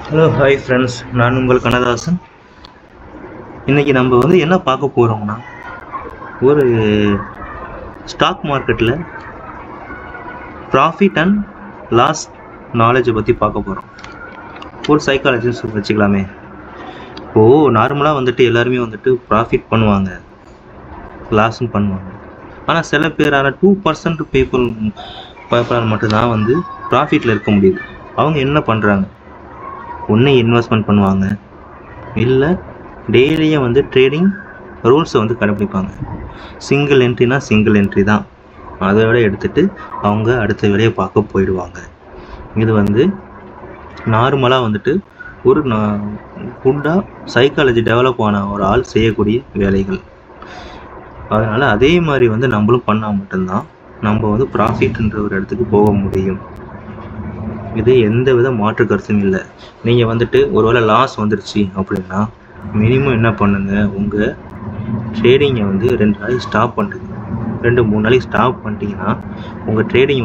Hello hi friends, நான் உங்கள் கண்ணதாசன். இன்றைக்கி நம்ம என்ன பார்க்க போகிறோம்னா, ஒரு ஸ்டாக் மார்க்கெட்டில் ப்ராஃபிட் அண்ட் லாஸ் நாலேஜை பற்றி பார்க்க போகிறோம். ஒரு சைக்காலஜிஸ்ட் வச்சுக்கலாமே. நார்மலாக எல்லாருமே ப்ராஃபிட் பண்ணுவாங்க, லாஸும் பண்ணுவாங்க. ஆனால் சில பேரான 2% பீப்புளால் மட்டும்தான் ப்ராஃபிட்டில் இருக்க முடியுது. அவங்க என்ன பண்ணுறாங்க? ஒன்று இன்வெஸ்ட்மெண்ட் பண்ணுவாங்க, இல்லை டெய்லியும் ட்ரேடிங் ரூல்ஸை கடைப்பிடிப்பாங்க. சிங்கிள் என்ட்ரினா சிங்கிள் என்ட்ரி தான், அதோட எடுத்துகிட்டு அவங்க அடுத்த வேலையை பார்க்க போயிடுவாங்க. இது நார்மலாக ஒரு குட்டாக சைக்காலஜி டெவலப் ஆன ஒரு ஆள் செய்யக்கூடிய வேலைகள். அதனால் அதே மாதிரி நம்மளும் பண்ணால் மட்டும்தான் நம்ம ப்ராஃபிட்ன்ற ஒரு இடத்துக்கு போக முடியும். இது எந்த வித மாற்று கருத்தும் இல்லை. நீங்கள் ஒருவேளை லாஸ் வந்துருச்சு அப்படின்னா மினிமம் என்ன பண்ணுங்கள், உங்கள் ட்ரேடிங்கை 2 நாளைக்கு ஸ்டாப் பண்ணுங்க. 2-3 நாளைக்கு ஸ்டாப் பண்ணிட்டீங்கன்னா உங்கள் ட்ரேடிங்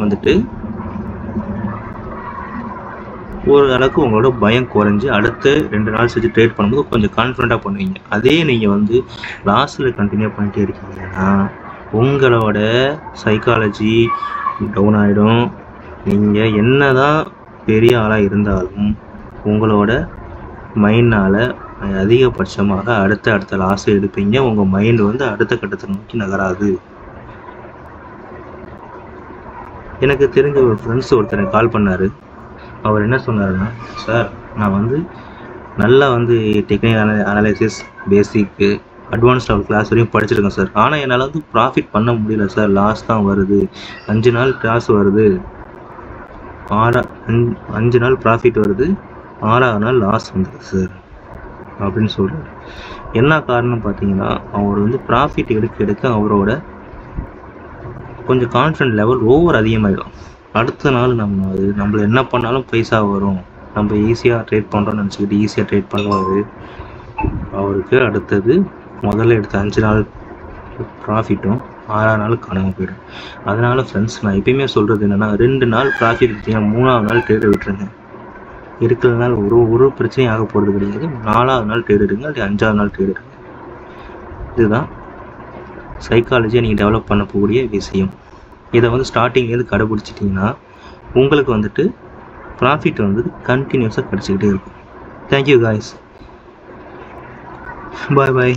ஒரு அளவுக்கு உங்களோட பயம் குறைஞ்சி அடுத்த 2 நாள் செஞ்சு ட்ரேட் பண்ணும்போது கொஞ்சம் கான்ஃபிடண்ட்டாக பண்ணுவீங்க. அதே நீங்கள் லாஸில் கண்டினியூ பண்ணிட்டே இருக்கீங்கன்னா உங்களோட சைக்காலஜி டவுன் ஆகிடும். நீங்கள் என்ன தான் பெரிய ஆளாக இருந்தாலும் உங்களோட மைண்டால் அதிகபட்சமாக அடுத்த லாஸை எடுப்பீங்க. உங்கள் மைண்டு அடுத்த கட்டத்தை நோக்கி நகராது. எனக்கு தெரிஞ்ச ஒரு ஃப்ரெண்ட்ஸ் ஒருத்தர் கால் பண்ணார். அவர் என்ன சொன்னாருன்னா, சார் நான் நல்லா technical analysis basic advance level class வரையும் படிச்சிருக்கேன் சார். ஆனால் என்னால் ப்ராஃபிட் பண்ண முடியல சார். லாஸ் தான் வருது. 5 நாள் லாஸ் வருது, 5 நாள் ப்ராஃபிட் வருது, 6ஆவது நாள் லாஸ் வந்துடுது சார் அப்படின்னு சொல்கிறார். என்ன காரணம் பார்த்தீங்கன்னா, அவர் ப்ராஃபிட் எடுக்க அவரோட கொஞ்சம் கான்ஃபிடன்ட் லெவல் அதிகமாகிடும். அடுத்த நாள் நம்மள என்ன பண்ணாலும் பைசா வரும், நம்ம ஈஸியாக ட்ரேட் பண்ணுறோன்னு நினச்சிக்கிட்டு ஈஸியாக ட்ரேட் பண்ணுவார். அவருக்கு அடுத்தது முதல்ல எடுத்த 5 நாள் ப்ராஃபிட்டும் 6ஆவது நாள் காணாமல் போயிடும். அதனால் ஃப்ரெண்ட்ஸ், நான் எப்பயுமே சொல்கிறது என்னென்னா, 2 நாள் ப்ராஃபிட் எடுத்தீங்கன்னா 3ஆவது நாள் ட்ரேட் விட்டுருங்க. இருக்கிற நாள் ஒரு பிரச்சனையும் ஆக போகிறது கிடையாது. 4ஆவது நாள் ட்ரேட் எடுங்க, அப்படி 5ஆவது நாள் ட்ரேட் எடுங்க. இதுதான் சைக்காலஜியை நீங்கள் டெவலப் பண்ண போகக்கூடிய விஷயம். இதை ஸ்டார்டிங்லேருந்து கடைபிடிச்சிட்டிங்கன்னா உங்களுக்கு ப்ராஃபிட் கண்டினியூஸாக கிடச்சிக்கிட்டே இருக்கும். தேங்க்யூ காய்ஸ், பாய் பாய்.